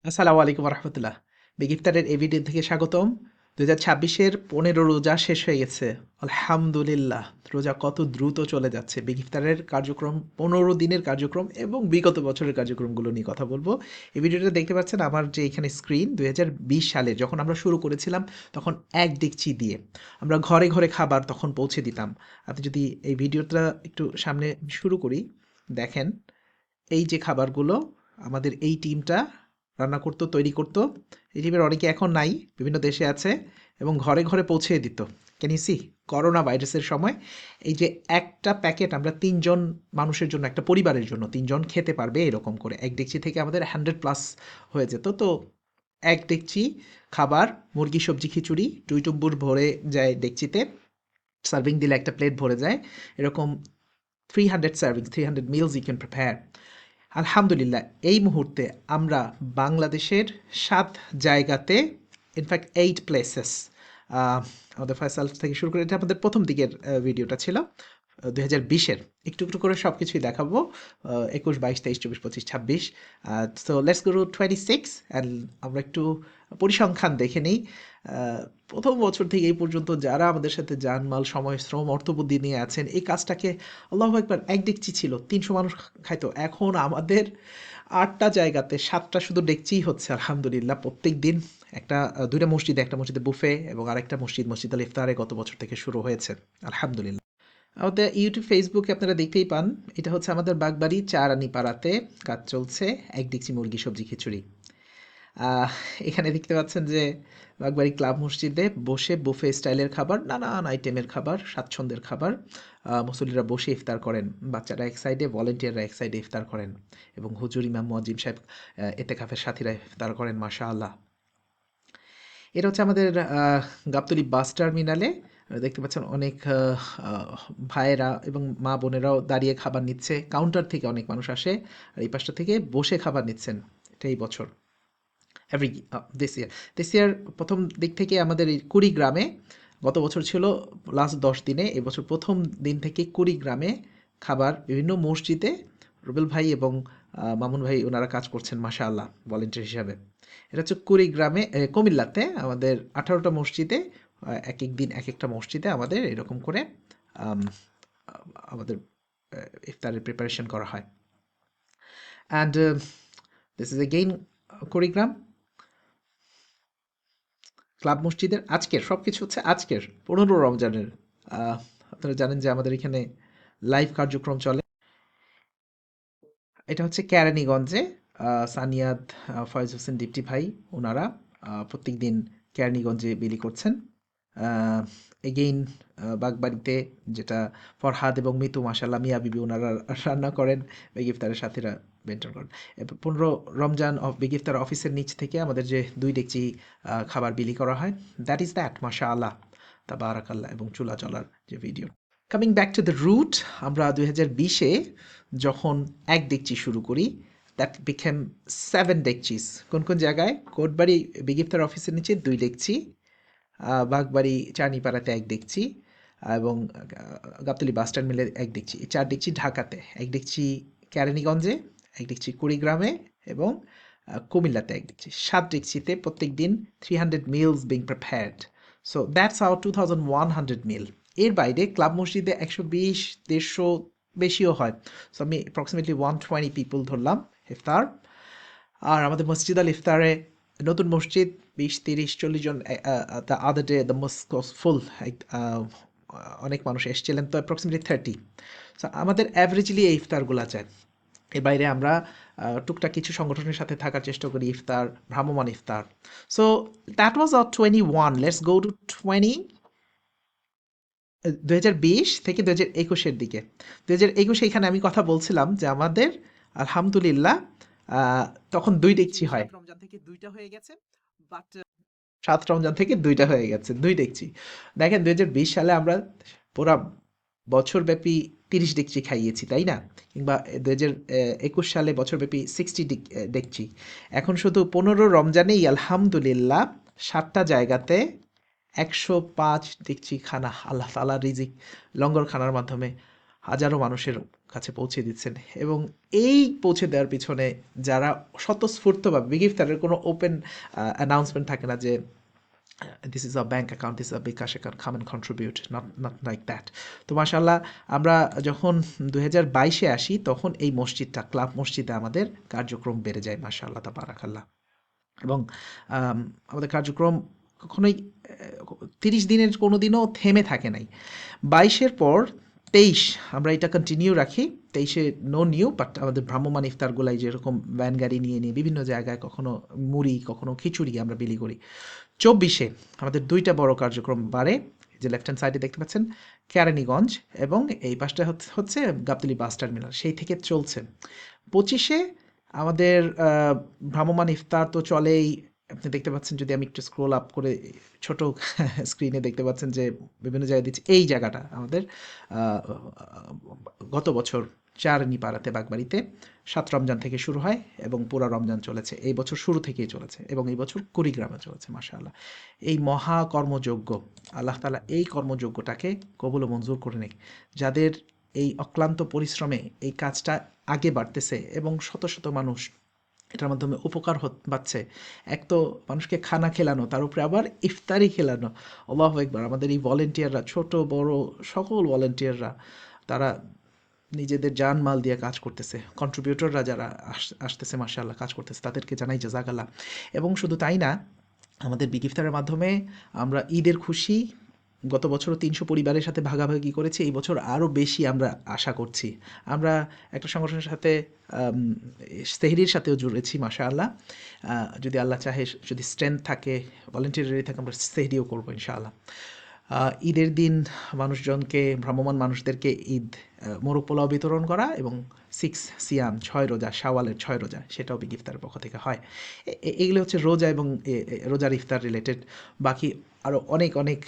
আসসালামু আলাইকুম রহমতুল্লাহ। বিগ ইফতারের এই ভিডিও থেকে স্বাগতম। 2026-এর 15 রোজা শেষ হয়ে গেছে। আলহামদুলিল্লাহ, রোজা কত দ্রুত চলে যাচ্ছে। বিগ ইফতারের কার্যক্রম 15 দিনের কার্যক্রম এবং বিগত বছরের কার্যক্রমগুলো নিয়ে কথা বলবো। এই ভিডিওটা দেখতে পাচ্ছেন আমার যে এখানে স্ক্রিন, 2020 সালে যখন আমরা শুরু করেছিলাম তখন এক ডেকচি দিয়ে আমরা ঘরে ঘরে খাবার তখন পৌঁছে দিতাম। আপনি যদি এই ভিডিওটা একটু সামনে শুরু করি, দেখেন এই যে খাবারগুলো আমাদের এই টিমটা রান্না করতো, তৈরি করতো। এই টিমের অনেকে এখন নাই, বিভিন্ন দেশে আছে এবং ঘরে ঘরে পৌঁছে দিত। Can you C? করোনা ভাইরাসের সময় এই যে একটা প্যাকেট আমরা 3 জন মানুষের জন্য, একটা পরিবারের জন্য 3 জন খেতে পারবে এরকম করে এক ডেকচি থেকে আমাদের 100+ হয়ে যেত। তো এক ডেকচি খাবার, মুরগি সবজি খিচুড়ি টুইটুম্বুর ভরে যায় ডেকচিতে। সার্ভিং দিলে একটা প্লেট ভরে যায়। এরকম 300 servings, 300 mills you can prepare. আলহামদুলিল্লাহ, এই মুহূর্তে আমরা বাংলাদেশের 7 জায়গাতে, ইনফ্যাক্ট 8 প্লেসেস, আমাদের ফয়সাল থেকে শুরু করে, এটা আমাদের প্রথম দিকের ভিডিওটা ছিল 2020-এর। একটু একটু করে সব কিছুই দেখাবো, 21, 22, 23, 24, 25, 26। So let's go two 26 and আমরা একটু পরিসংখ্যান দেখে নিই। প্রথম বছর থেকে এই পর্যন্ত যারা আমাদের সাথে জানমাল, সময়, শ্রম, অর্থবুদ্ধি নিয়ে আছেন এই কাজটাকে, আল্লাহু আকবার, এক ডেকচি ছিল 300 মানুষ খাইতো, এখন আমাদের 8টা জায়গাতে 7টা শুধু ডেকচিই হচ্ছে আলহামদুলিল্লাহ প্রত্যেক দিন। একটা 2টা মসজিদে, একটা মসজিদে বুফে এবং আরেকটা মসজিদ আল ইফতারে গত বছর থেকে শুরু হয়েছে আলহামদুলিল্লাহ। আমাদের ইউটিউব, ফেসবুকে আপনারা দেখতেই পান, এটা হচ্ছে আমাদের বাগবাড়ি চারানি পাড়াতে কাজ চলছে এক ডেকচি মুরগি সবজি খিচুড়ি। আহ, এখানে দেখতে পাচ্ছেন যে বাগবাড়ি ক্লাব মসজিদে বসে বুফে স্টাইলের খাবার, নানান আইটেমের খাবার, স্বাচ্ছন্দ্যের খাবার। মুসল্লিরা বসে ইফতার করেন, বাচ্চারা এক সাইডে, ভলেন্টিয়াররা এক সাইডে ইফতার করেন এবং হুজুর, ইমাম, মুয়াজ্জিম সাহেব, এতেকাফের সাথীরা ইফতার করেন মাশাআল্লাহ। এটা হচ্ছে আমাদের গাবতলী বাস টার্মিনালে। দেখতে পাচ্ছেন অনেক ভাইয়েরা এবং মা বোনেরাও দাঁড়িয়ে খাবার নিচ্ছে। কাউন্টার থেকে অনেক মানুষ আসে আর এই পাশটা থেকে বসে খাবার নিচ্ছেন। এটা এই বছর, এভরি দিস ইয়ার প্রথম দিক থেকে আমাদের এই কুড়িগ্রামে, গত বছর ছিল লাস্ট 10 দিনে, এবছর প্রথম দিন থেকে কুড়িগ্রামে খাবার বিভিন্ন মসজিদে রুবেল ভাই এবং মামুন ভাই ওনারা কাজ করছেন মাশাআল্লাহ ভলেন্টিয়ার হিসাবে। এটা হচ্ছে কুড়িগ্রামে, কুমিল্লাতে আমাদের 18টা মসজিদে, এক এক দিন এক একটা মসজিদে আমাদের এরকম করে আম, আমাদের ইফতারের প্রিপারেশন করা হয়। And this is again Kurigram club মসজিদের আজকের সব কিছু হচ্ছে আজকের 15 রমজানের। আহ, আপনারা জানেন যে আমাদের এখানে লাইভ কার্যক্রম চলে। এটা হচ্ছে কেরানীগঞ্জে, সানিয়াদ, ফয়েজ হোসেন দীপ্তি ভাই, ওনারা প্রত্যেক দিন কেরানীগঞ্জে বিলি করছেন। এগেইন বাগবাড়িতে, যেটা ফরহাদ এবং মিতু, মাসাল্লাহ, মিয়া বিবি, ওনারা রান্না করেন, বেগ ইফতারের সাথীরা বেন্টন করেন। 15 রমজান অফ বিগ ইফতার অফিসের নিচ থেকে আমাদের যে 2 ডেকচি খাবার বিলি করা হয়, দ্যাট ইজ দ্যাট মাশা আল্লাহ, তাবারাকাল্লাহ, এবং চুলা চলার যে video. Coming back to the root, আমরা 2020-এ যখন এক ডেকচি শুরু করি, দ্যাট বিকেম 7 ডেকচিস। কোন কোন জায়গায়? কোটবাড়ি বিগ ইফতার অফিসের নিচে 2 ডেকচি, বাগবাড়ি চারনিপাড়াতে এক ডেকচি, এবং গাবতলী বাস টার্মিনালে এক ডেকচি। এই 4 ডেকচি ঢাকাতে, এক ডেকচি কেরানীগঞ্জে, এক ডেকচি কুড়িগ্রামে এবং কুমিল্লাতে এক ডেকচি। 7 ডেকচিতে প্রত্যেক দিন 300 meals being prepared. So that's our 2100 meal. এর বাইরে ক্লাব মসজিদে 120, 150, বেশিও হয়। সো আমি অ্যাপ্রক্সিমেটলি 120 পিপল ধরলাম ইফতার। আর আমাদের মসজিদ আল ইফতারে, নতুন মসজিদ, 20, 30, 40 জন। The other day the mosque was full, অনেক মানুষ এসেছিলেন, তো অ্যাপ্রক্সিমেটলি 30। সো আমাদের অ্যাভারেজলি এই ইফতারগুলো যায়। এর বাইরে আমরা টুকটাক কিছু সংগঠনের সাথে থাকার চেষ্টা করি, ইফতার, ভ্রাম্যমান ইফতার। So that was our 21। Let's go to 2020 থেকে 2021-এর দিকে। 2021-এ এখানে আমি কথা বলছিলাম যে আমাদের আলহামদুলিল্লাহ তখন 2 ডেকচি হয়। 7 রমজান থেকে 2টা হয়ে গেছে, বাট 7 রমজান থেকে 2টা হয়ে গেছে, 2 ডেকচি। দেখেন 2020 সালে আমরা পুরা বছরব্যাপী 30 ডেকচি খাইয়েছি, তাই না? কিংবা 2021 সালে বছরব্যাপী 60 ডেকচি। এখন শুধু 15 রমজানেই আলহামদুলিল্লাহ 7টা জায়গাতে 105 ডেকচি খানা, আল্লাহ তাআলার রিজিক, লঙ্গর খানার মাধ্যমে হাজারো মানুষের কাছে পৌঁছে দিচ্ছেন। এবং এই পৌঁছে দেওয়ার পিছনে যারা স্বতঃস্ফূর্তভাবে বিগ ইফতারের কোনো ওপেন অ্যানাউন্সমেন্ট থাকে না যে this is our bank account, this is our bikash account, come and contribute, not like that. তো মাশাআল্লাহ আমরা যখন 2022-এ আসি তখন এই মসজিদটা ক্লাব মসজিদে আমাদের কার্যক্রম বেড়ে যায় মাশাআল্লাহ তাবারাকাল্লাহ। এবং আমাদের কার্যক্রম কখনোই 30 দিনের কোনো দিনও থেমে থাকে নাই। 22-এর পর 23 আমরা এটা কন্টিনিউ রাখি। 23-এ নো নিউ, বাট আমাদের ভ্রাম্যমাণ ইফতারগুলাই যেরকম ভ্যান গাড়ি নিয়ে বিভিন্ন জায়গায় কখনো মুড়ি, কখনো খিচুড়ি আমরা বিলি করি। 24-এ আমাদের 2টা বড় কার্যক্রম বাড়ে, যে লেফট হ্যান্ড সাইডে দেখতে পাচ্ছেন কেরানীগঞ্জ, এবং এই পাশটা হচ্ছে গাবতলী বাস টার্মিনাল, সেই থেকে চলছে। 25-এ আমাদের ভ্রাম্যমাণ ইফতার তো চলেই, আপনি দেখতে পাচ্ছেন যদি আমি একটু স্ক্রোল আপ করে ছোট স্ক্রিনে দেখতে পাচ্ছেন যে বিভিন্ন জায়গায় দিচ্ছে। এই জায়গাটা আমাদের গত বছর চারণীপাড়াতে বাগবাড়িতে 7 রমজান থেকে শুরু হয় এবং পুরা রমজান চলেছে, এই বছর শুরু থেকেই চলেছে, এবং এই বছর কুড়িগ্রামে চলেছে মাশাআল্লাহ। এই মহা কর্মযজ্ঞ আল্লাহ তাআলা এই কর্মযজ্ঞটাকে কবুল ও মঞ্জুর করে নিক। যাদের এই অক্লান্ত পরিশ্রমে এই কাজটা আগে বাড়তেছে এবং শত শত মানুষ এটার মাধ্যমে উপকার পাচ্ছে। এক তো মানুষকে খানা খেলানো, তার উপরে আবার ইফতারি খেলানো। আল্লাহু আকবার। আমাদের এই ভলেন্টিয়াররা, ছোট বড় সকল ভলেন্টিয়াররা, তারা নিজেদের জানমাল দিয়ে কাজ করতেছে। কন্ট্রিবিউটররা যারা আসতেছে মাশাআল্লাহ কাজ করতেছে, তাদেরকে জানাই জাযাকাল্লাহ। এবং শুধু তাই না, আমাদের বিগ ইফতারের মাধ্যমে আমরা ঈদের খুশি গত বছরও 300 পরিবারের সাথে ভাগাভাগি করেছি, এই বছর আরও বেশি আমরা আশা করছি। আমরা একটা সংগঠনের সাথে সেহরির সাথেও জুড়েছি মাশাআল্লাহ। যদি আল্লাহ চাহে, যদি স্ট্রেংথ থাকে, ভলেন্টিয়ারি থাকে, আমরা সেহরিও করবো ইনশাআল্লাহ। ঈদের দিন মানুষজনকে, ভ্রাম্যমাণ মানুষদেরকে ঈদ মোরগ পোলাও বিতরণ করা, এবং 6 সিয়াম 6 রোজা, শাওয়ালের 6 রোজা, সেটাও বিগ ইফতারের পক্ষ থেকে হয়। এগুলো হচ্ছে রোজা এবং রোজার ইফতার রিলেটেড। বাকি আরও অনেক অনেক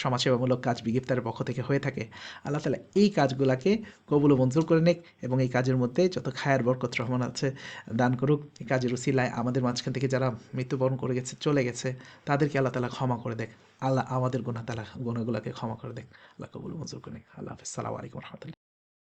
সমাজসেবামূলক কাজ বিগ ইফতারের পক্ষ থেকে হয়ে থাকে। আল্লাহ তাআলা এই কাজগুলাকে কবুল ও মঞ্জুর করে নিক, এবং এই কাজের মধ্যে যত খায়ের বরকত রহমান আছে দান করুক। এই কাজের উসিলায় আমাদের মাঝখান থেকে যারা মৃত্যুবরণ করে গেছে, চলে গেছে, তাদেরকে আল্লাহ তাআলা ক্ষমা করে দেখ। আল্লাহ আমাদের গুনাহগুলোকে ক্ষমা করে দেখ। আল্লাহ কবুল মঞ্জুর করে নিক। আল্লাহ হাফেজ। সালামু আলাইকুম ওয়া রাহমাতুল্লাহ।